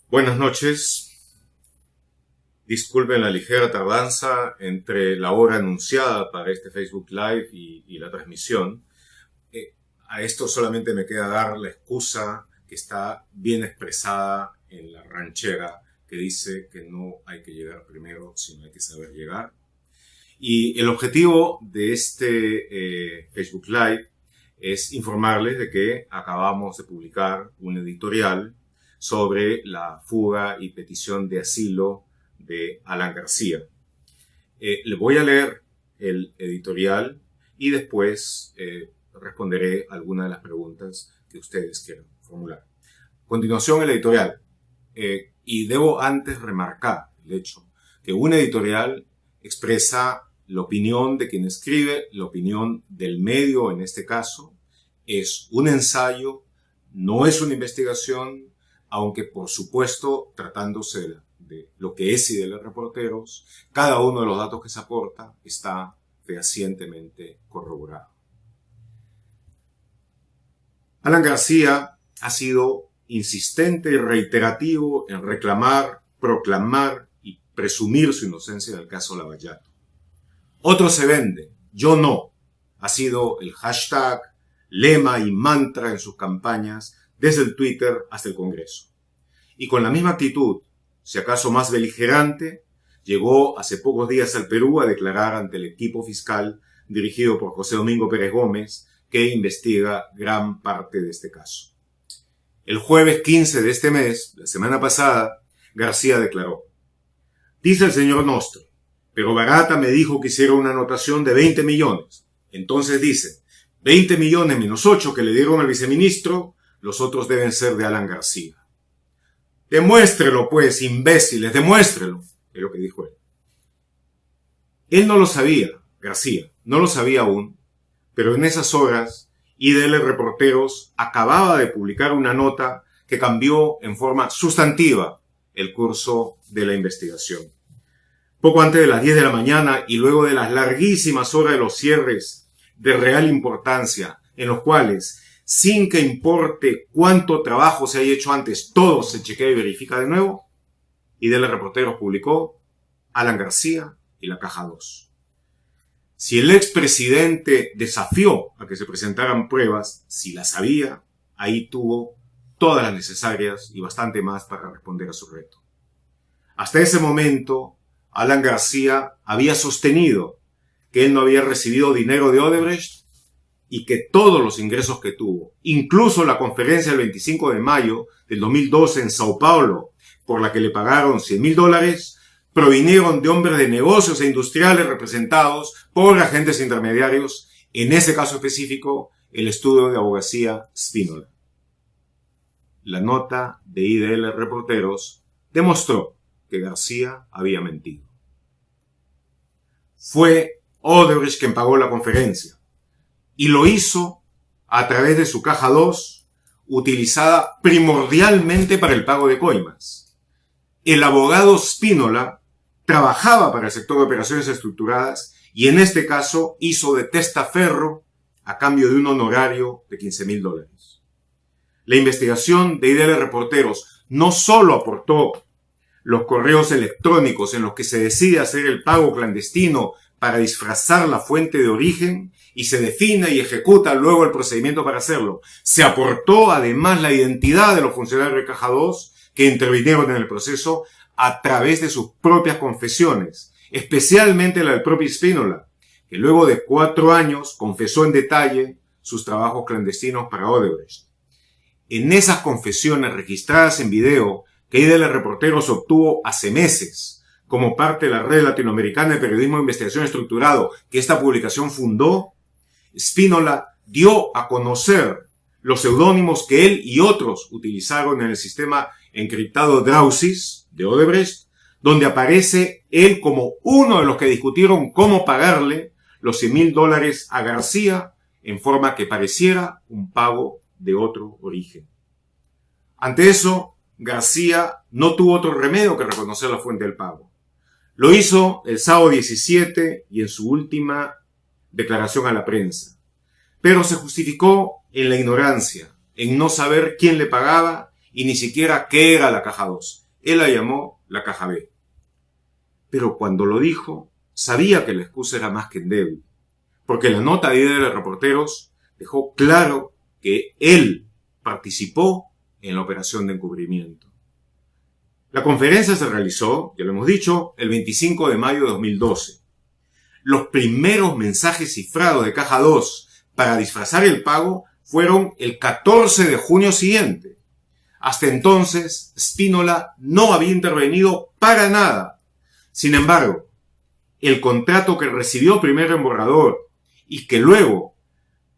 Buenas noches. Disculpen la ligera tardanza entre la hora anunciada para este Facebook Live y la transmisión. A esto solamente me queda dar la excusa que está bien expresada en la ranchera, que dice que no hay que llegar primero, sino hay que saber llegar. Y el objetivo de este Facebook Live es informarles de que acabamos de publicar un editorial sobre la fuga y petición de asilo de Alan García. Le voy a leer el editorial y después responderé algunas de las preguntas que ustedes quieran formular. A continuación, el editorial. Y debo antes remarcar el hecho que un editorial expresa la opinión de quien escribe, la opinión del medio en este caso. Es un ensayo, no es una investigación, aunque por supuesto tratándose de lo que es IDL Reporteros, cada uno de los datos que se aporta está fehacientemente corroborado. Alan García ha sido insistente y reiterativo en reclamar, proclamar y presumir su inocencia en el caso Lavallato. Otros se venden, yo no. Ha sido el hashtag, lema y mantra en sus campañas, desde el Twitter hasta el Congreso. Y con la misma actitud, si acaso más beligerante, llegó hace pocos días al Perú a declarar ante el equipo fiscal dirigido por José Domingo Pérez Gómez, que investiga gran parte de este caso. El jueves 15 de este mes, la semana pasada, García declaró: dice el señor Nostro, pero Barata me dijo que hiciera una anotación de 20 millones. Entonces dice, 20 millones menos 8 que le dieron al viceministro, los otros deben ser de Alan García. Demuéstrelo, pues, imbéciles, demuéstrelo, es lo que dijo él. Él no lo sabía, García, no lo sabía aún, pero en esas horas, IDL Reporteros acababa de publicar una nota que cambió en forma sustantiva el curso de la investigación. Poco antes de las 10 de la mañana y luego de las larguísimas horas de los cierres de real importancia, en los cuales, sin que importe cuánto trabajo se haya hecho antes, todo se chequea y verifica de nuevo, IDL Reporteros publicó Alan García y la Caja 2. Si el expresidente desafió a que se presentaran pruebas, si las había, ahí tuvo todas las necesarias y bastante más para responder a su reto. Hasta ese momento, Alan García había sostenido que él no había recibido dinero de Odebrecht y que todos los ingresos que tuvo, incluso la conferencia del 25 de mayo del 2012 en Sao Paulo, por la que le pagaron $100,000, provinieron de hombres de negocios e industriales representados por agentes intermediarios, en ese caso específico, el estudio de abogacía Spínola. La nota de IDL Reporteros demostró que García había mentido. Fue Odebrecht quien pagó la conferencia y lo hizo a través de su Caja 2, utilizada primordialmente para el pago de coimas. El abogado Spínola trabajaba para el sector de operaciones estructuradas y en este caso hizo de testaferro a cambio de un honorario de $15,000. La investigación de IDL Reporteros no solo aportó los correos electrónicos en los que se decide hacer el pago clandestino para disfrazar la fuente de origen y se define y ejecuta luego el procedimiento para hacerlo. Se aportó además la identidad de los funcionarios de Caja 2 que intervinieron en el proceso a través de sus propias confesiones, especialmente la del propio Spínola, que luego de 4 años confesó en detalle sus trabajos clandestinos para Odebrecht. En esas confesiones registradas en video que IDL Reporteros obtuvo hace meses como parte de la Red Latinoamericana de Periodismo de Investigación Estructurado que esta publicación fundó, Spínola dio a conocer los seudónimos que él y otros utilizaron en el sistema encriptado Drausis de Odebrecht, donde aparece él como uno de los que discutieron cómo pagarle los $100,000 a García en forma que pareciera un pago de otro origen. Ante eso, García no tuvo otro remedio que reconocer la fuente del pago. Lo hizo el sábado 17 y en su última declaración a la prensa, pero se justificó en la ignorancia, en no saber quién le pagaba y ni siquiera qué era la caja 2. Él la llamó la caja B. Pero cuando lo dijo, sabía que la excusa era más que endeble, porque la nota de los reporteros dejó claro que él participó en la operación de encubrimiento. La conferencia se realizó, ya lo hemos dicho, el 25 de mayo de 2012. Los primeros mensajes cifrados de caja 2 para disfrazar el pago fueron el 14 de junio siguiente. Hasta entonces, Spínola no había intervenido para nada. Sin embargo, el contrato que recibió primero en borrador y que luego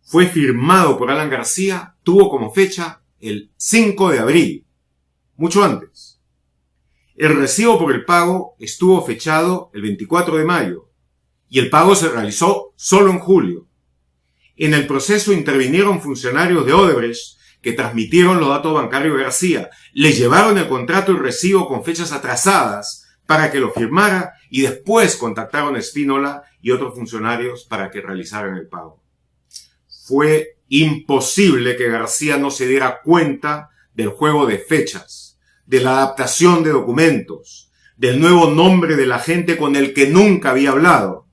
fue firmado por Alan García tuvo como fecha el 5 de abril, mucho antes. El recibo por el pago estuvo fechado el 24 de mayo y el pago se realizó solo en julio. En el proceso intervinieron funcionarios de Odebrecht que transmitieron los datos bancarios de García, le llevaron el contrato y recibo con fechas atrasadas para que lo firmara y después contactaron a Spínola y otros funcionarios para que realizaran el pago. Fue imposible que García no se diera cuenta del juego de fechas, de la adaptación de documentos, del nuevo nombre del agente con el que nunca había hablado.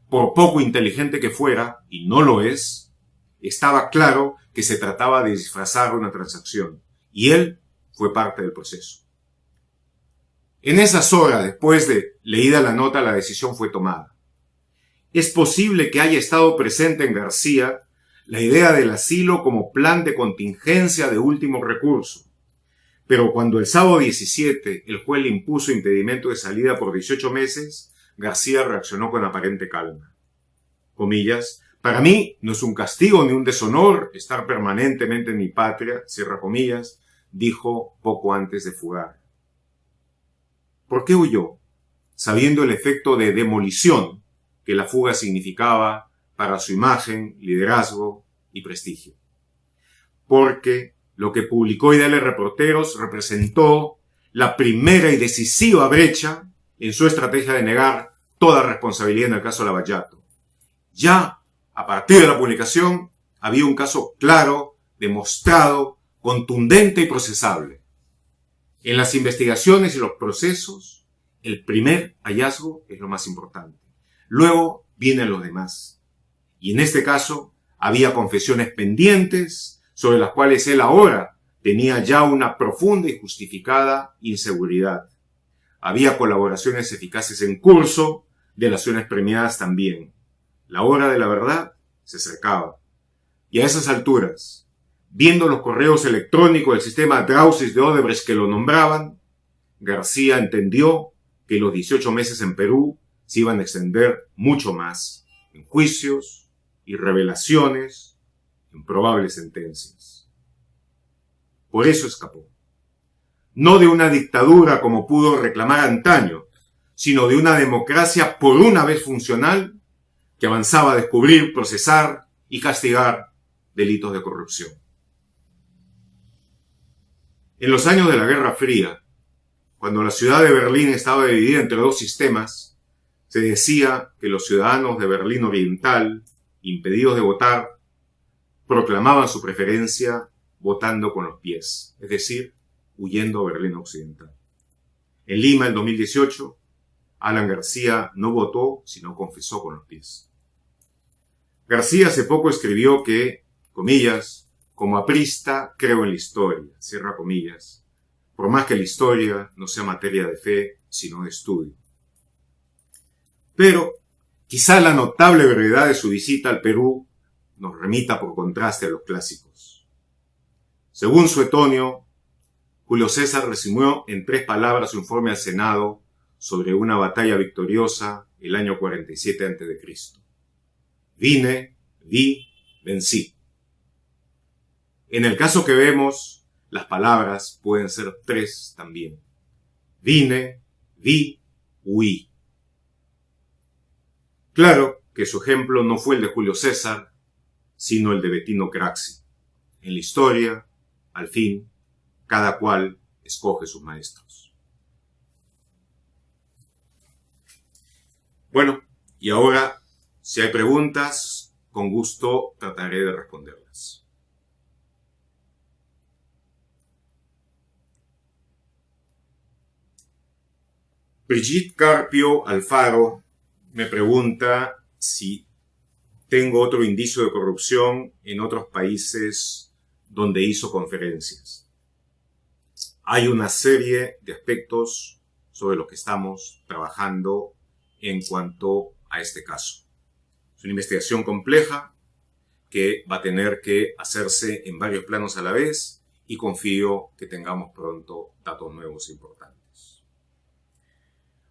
Por poco inteligente que fuera, y no lo es, estaba claro que se trataba de disfrazar una transacción, y él fue parte del proceso. En esas horas, después de leída la nota, la decisión fue tomada. Es posible que haya estado presente en García la idea del asilo como plan de contingencia de último recurso, pero cuando el sábado 17 el juez le impuso impedimento de salida por 18 meses, García reaccionó con aparente calma. Comillas, para mí no es un castigo ni un deshonor estar permanentemente en mi patria, cierra comillas, dijo poco antes de fugar. ¿Por qué huyó? Sabiendo el efecto de demolición que la fuga significaba para su imagen, liderazgo y prestigio. Porque lo que publicó Ideales Reporteros representó la primera y decisiva brecha en su estrategia de negar toda responsabilidad en el caso Lavallato. Ya, a partir de la publicación, había un caso claro, demostrado, contundente y procesable. En las investigaciones y los procesos, el primer hallazgo es lo más importante. Luego vienen los demás. Y en este caso, había confesiones pendientes sobre las cuales él ahora tenía ya una profunda y justificada inseguridad. Había colaboraciones eficaces en curso, delaciones premiadas también. La hora de la verdad se acercaba. Y a esas alturas, viendo los correos electrónicos del sistema Drausis de Odebrecht que lo nombraban, García entendió que los 18 meses en Perú se iban a extender mucho más, en juicios y revelaciones, en probables sentencias. Por eso escapó. No de una dictadura como pudo reclamar antaño, sino de una democracia por una vez funcional que avanzaba a descubrir, procesar y castigar delitos de corrupción. En los años de la Guerra Fría, cuando la ciudad de Berlín estaba dividida entre dos sistemas, se decía que los ciudadanos de Berlín Oriental, impedidos de votar, proclamaban su preferencia votando con los pies, es decir, huyendo a Berlín Occidental. En Lima, en 2018, Alan García no votó, sino confesó con los pies. García hace poco escribió que, comillas, como aprista creo en la historia, cierra comillas, por más que la historia no sea materia de fe, sino de estudio. Pero quizá la notable brevedad de su visita al Perú nos remita por contraste a los clásicos. Según Suetonio, Julio César resumió en 3 palabras su informe al Senado sobre una batalla victoriosa el año 47 a.C. Vine, vi, vencí. En el caso que vemos, las palabras pueden ser 3 también. Vine, vi, huí. Claro que su ejemplo no fue el de Julio César, sino el de Bettino Craxi. En la historia, al fin, cada cual escoge sus maestros. Bueno, y ahora, si hay preguntas, con gusto trataré de responderlas. Brigitte Carpio Alfaro me pregunta si tengo otro indicio de corrupción en otros países donde hizo conferencias. Hay una serie de aspectos sobre los que estamos trabajando en cuanto a este caso. Es una investigación compleja que va a tener que hacerse en varios planos a la vez y confío que tengamos pronto datos nuevos e importantes.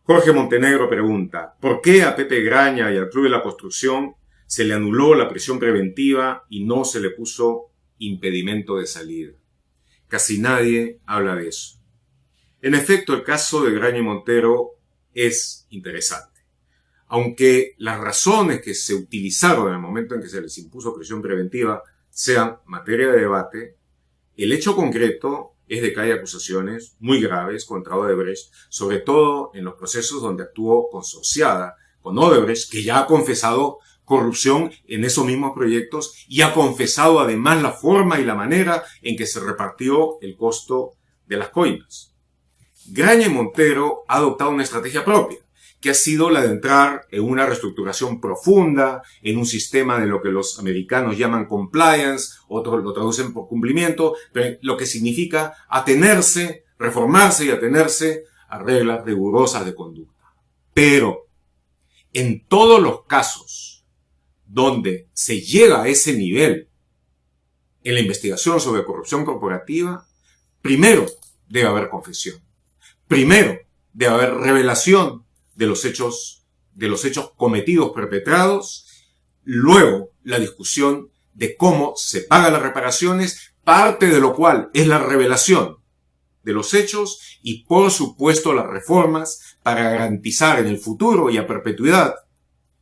Jorge Montenegro pregunta, ¿por qué a Pepe Graña y al Club de la Construcción se le anuló la prisión preventiva y no se le puso impedimento de salida? Casi nadie habla de eso. En efecto, el caso de Graña y Montero es interesante. Aunque las razones que se utilizaron en el momento en que se les impuso prisión preventiva sean materia de debate, el hecho concreto es de que hay acusaciones muy graves contra Odebrecht, sobre todo en los procesos donde actuó consorciada con Odebrecht, que ya ha confesado corrupción en esos mismos proyectos y ha confesado además la forma y la manera en que se repartió el costo de las coimas. Graña y Montero ha adoptado una estrategia propia, que ha sido la de entrar en una reestructuración profunda, en un sistema de lo que los americanos llaman compliance, otros lo traducen por cumplimiento, pero lo que significa atenerse, reformarse y atenerse a reglas rigurosas de conducta. Pero en todos los casos donde se llega a ese nivel en la investigación sobre corrupción corporativa, primero debe haber confesión. Primero debe haber revelación de los hechos cometidos, perpetrados. Luego la discusión de cómo se pagan las reparaciones, parte de lo cual es la revelación de los hechos y por supuesto las reformas para garantizar en el futuro y a perpetuidad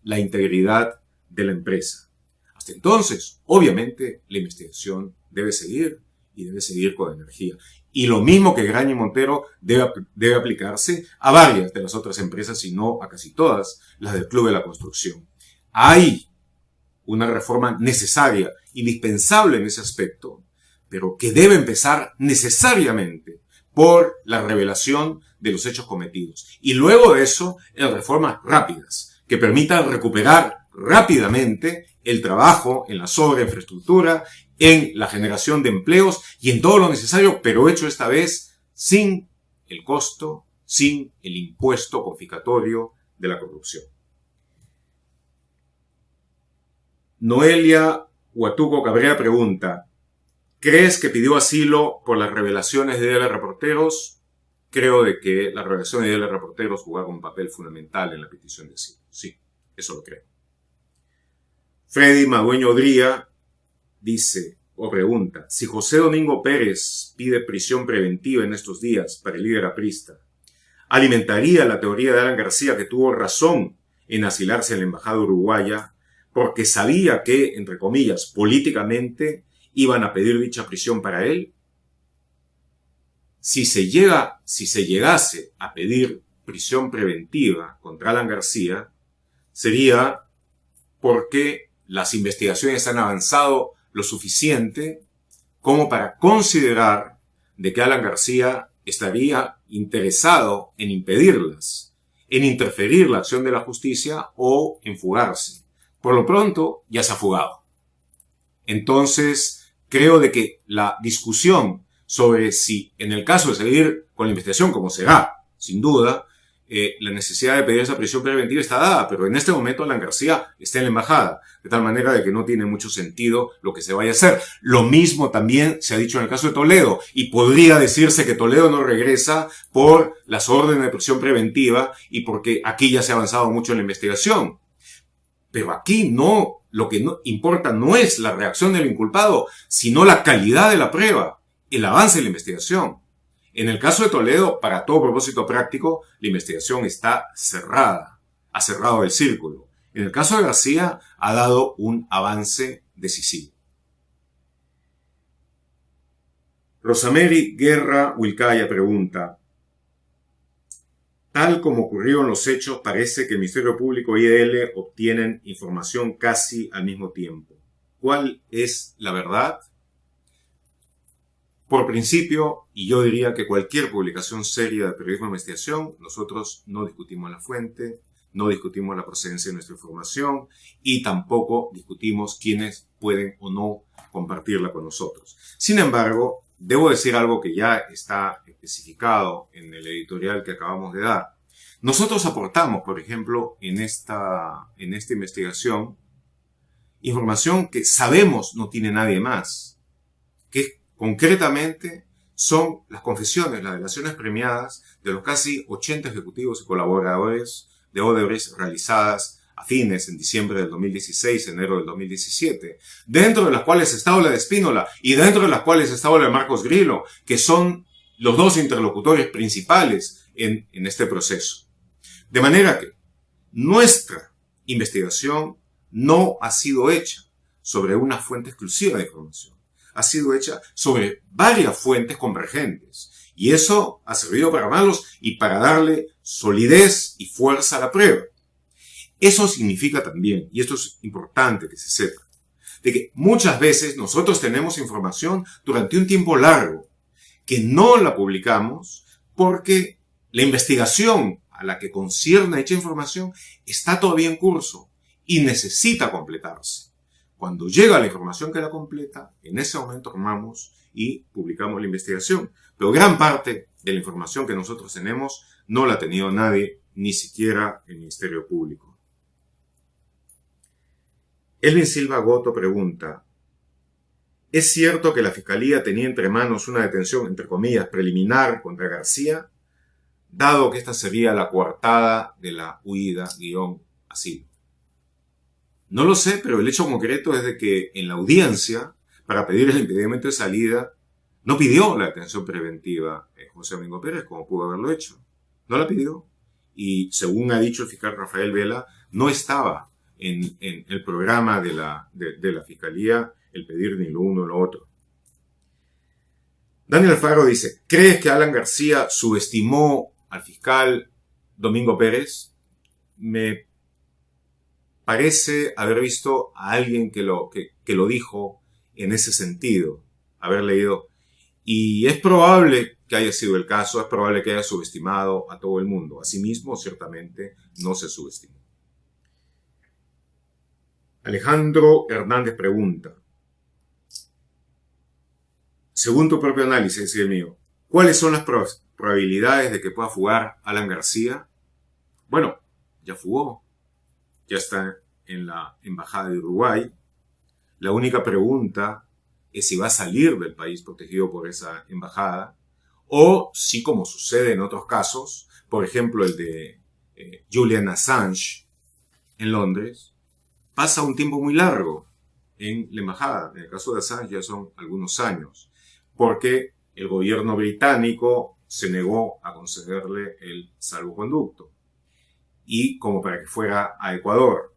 la integridad de la empresa. Hasta entonces, obviamente, la investigación debe seguir y debe seguir con energía. Y lo mismo que Graña y Montero debe aplicarse a varias de las otras empresas, si no a casi todas las del Club de la Construcción. Hay una reforma necesaria, indispensable en ese aspecto, pero que debe empezar necesariamente por la revelación de los hechos cometidos. Y luego de eso, en reformas rápidas, que permitan recuperar rápidamente el trabajo en la sobreinfraestructura, en la generación de empleos y en todo lo necesario, pero hecho esta vez sin el costo, sin el impuesto confiscatorio de la corrupción. Noelia Huatuco Cabrera pregunta, ¿crees que pidió asilo por las revelaciones de IDL Reporteros? Creo de que las revelaciones de IDL Reporteros jugaron un papel fundamental en la petición de asilo. Sí, eso lo creo. Freddy Madueño Odría dice o pregunta, si José Domingo Pérez pide prisión preventiva en estos días para el líder aprista, ¿alimentaría la teoría de Alan García que tuvo razón en asilarse en la embajada uruguaya porque sabía que, entre comillas, políticamente iban a pedir dicha prisión para él? Si se llegase a pedir prisión preventiva contra Alan García, sería porque las investigaciones han avanzado lo suficiente como para considerar de que Alan García estaría interesado en impedirlas, en interferir la acción de la justicia o en fugarse. Por lo pronto, ya se ha fugado. Entonces, creo de que la discusión sobre si, en el caso de seguir con la investigación, como será, sin duda, la necesidad de pedir esa prisión preventiva está dada, pero en este momento Alan García está en la embajada, de tal manera de que no tiene mucho sentido lo que se vaya a hacer. Lo mismo también se ha dicho en el caso de Toledo, y podría decirse que Toledo no regresa por las órdenes de prisión preventiva y porque aquí ya se ha avanzado mucho en la investigación. Pero aquí no, lo que no importa no es la reacción del inculpado, sino la calidad de la prueba, el avance de la investigación. En el caso de Toledo, para todo propósito práctico, la investigación está cerrada, ha cerrado el círculo. En el caso de García, ha dado un avance decisivo. Rosamary Guerra Wilcaya pregunta, tal como ocurrieron los hechos, parece que el Ministerio Público y IDL obtienen información casi al mismo tiempo. ¿Cuál es la verdad? Por principio, y yo diría que cualquier publicación seria de periodismo de investigación, nosotros no discutimos la fuente, no discutimos la procedencia de nuestra información y tampoco discutimos quiénes pueden o no compartirla con nosotros. Sin embargo, debo decir algo que ya está especificado en el editorial que acabamos de dar. Nosotros aportamos, por ejemplo, en esta investigación, información que sabemos no tiene nadie más, que concretamente son las confesiones, las delaciones premiadas de los casi 80 ejecutivos y colaboradores de Odebrecht realizadas a fines en diciembre del 2016, enero del 2017, dentro de las cuales está la de Spínola y dentro de las cuales está la de Marcos Grillo, que son los dos interlocutores principales en este proceso. De manera que nuestra investigación no ha sido hecha sobre una fuente exclusiva de información. Ha sido hecha sobre varias fuentes convergentes. Y eso ha servido para armarlos y para darle solidez y fuerza a la prueba. Eso significa también, y esto es importante que se sepa, de que muchas veces nosotros tenemos información durante un tiempo largo que no la publicamos porque la investigación a la que concierne dicha información está todavía en curso y necesita completarse. Cuando llega la información que la completa, en ese momento armamos y publicamos la investigación. Pero gran parte de la información que nosotros tenemos no la ha tenido nadie, ni siquiera el Ministerio Público. Elvin Silva Goto pregunta: ¿es cierto que la Fiscalía tenía entre manos una detención, entre comillas, preliminar contra García, dado que esta sería la coartada de la huida-asilo? No lo sé, pero el hecho concreto es de que en la audiencia, para pedir el impedimento de salida, no pidió la detención preventiva José Domingo Pérez, como pudo haberlo hecho. No la pidió. Y según ha dicho el fiscal Rafael Vela, no estaba en el programa de la Fiscalía el pedir ni lo uno ni lo otro. Daniel Alfaro dice: ¿crees que Alan García subestimó al fiscal Domingo Pérez? Me parece haber visto a alguien que lo dijo en ese sentido, haber leído. Y es probable que haya sido el caso, es probable que haya subestimado a todo el mundo. Asimismo, ciertamente no se subestimó. Alejandro Hernández pregunta: según tu propio análisis y el mío, ¿cuáles son las probabilidades de que pueda fugar Alan García? Bueno, ya fugó. Ya está en la Embajada de Uruguay. La única pregunta es si va a salir del país protegido por esa embajada o si, como sucede en otros casos, por ejemplo el de Julian Assange en Londres, pasa un tiempo muy largo en la embajada. En el caso de Assange ya son algunos años, porque el gobierno británico se negó a concederle el salvoconducto y como para que fuera a Ecuador.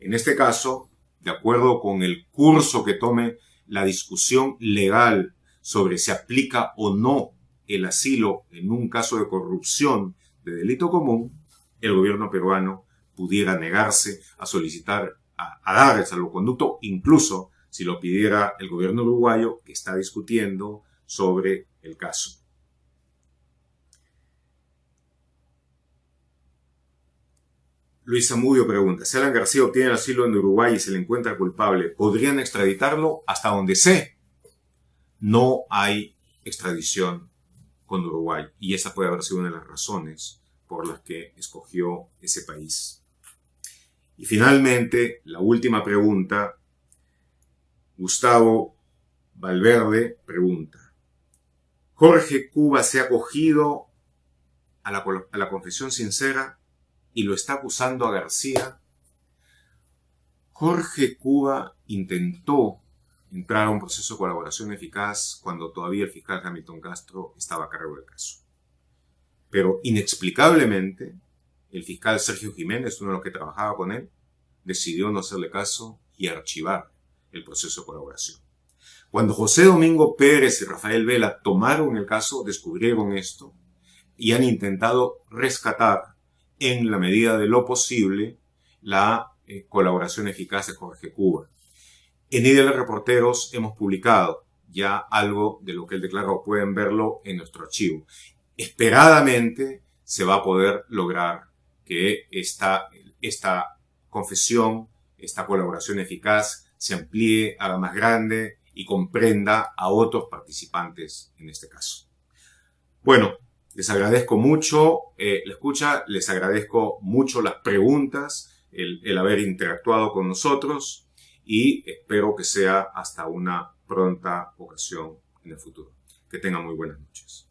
En este caso, de acuerdo con el curso que tome la discusión legal sobre si aplica o no el asilo en un caso de corrupción de delito común, el gobierno peruano pudiera negarse a solicitar, a dar el salvoconducto, incluso si lo pidiera el gobierno uruguayo que está discutiendo sobre el caso. Luis Zamudio pregunta: si Alan García obtiene el asilo en Uruguay y se le encuentra culpable, ¿podrían extraditarlo? Hasta donde sé, no hay extradición con Uruguay. Y esa puede haber sido una de las razones por las que escogió ese país. Y finalmente, la última pregunta. Gustavo Valverde pregunta: ¿Jorge Cuba se ha acogido a la confesión sincera y lo está acusando a García? Jorge Cuba intentó entrar a un proceso de colaboración eficaz cuando todavía el fiscal Hamilton Castro estaba a cargo del caso. Pero inexplicablemente, el fiscal Sergio Jiménez, uno de los que trabajaba con él, decidió no hacerle caso y archivar el proceso de colaboración. Cuando José Domingo Pérez y Rafael Vela tomaron el caso, descubrieron esto y han intentado rescatar en la medida de lo posible la colaboración eficaz de Jorge Cuba. En IDL Reporteros hemos publicado ya algo de lo que él declaró. Pueden verlo en nuestro archivo. Esperadamente se va a poder lograr que esta confesión, esta colaboración eficaz, se amplíe, haga más grande y comprenda a otros participantes en este caso. Bueno, les agradezco mucho la escucha, les agradezco mucho las preguntas, el haber interactuado con nosotros y espero que sea hasta una pronta ocasión en el futuro. Que tengan muy buenas noches.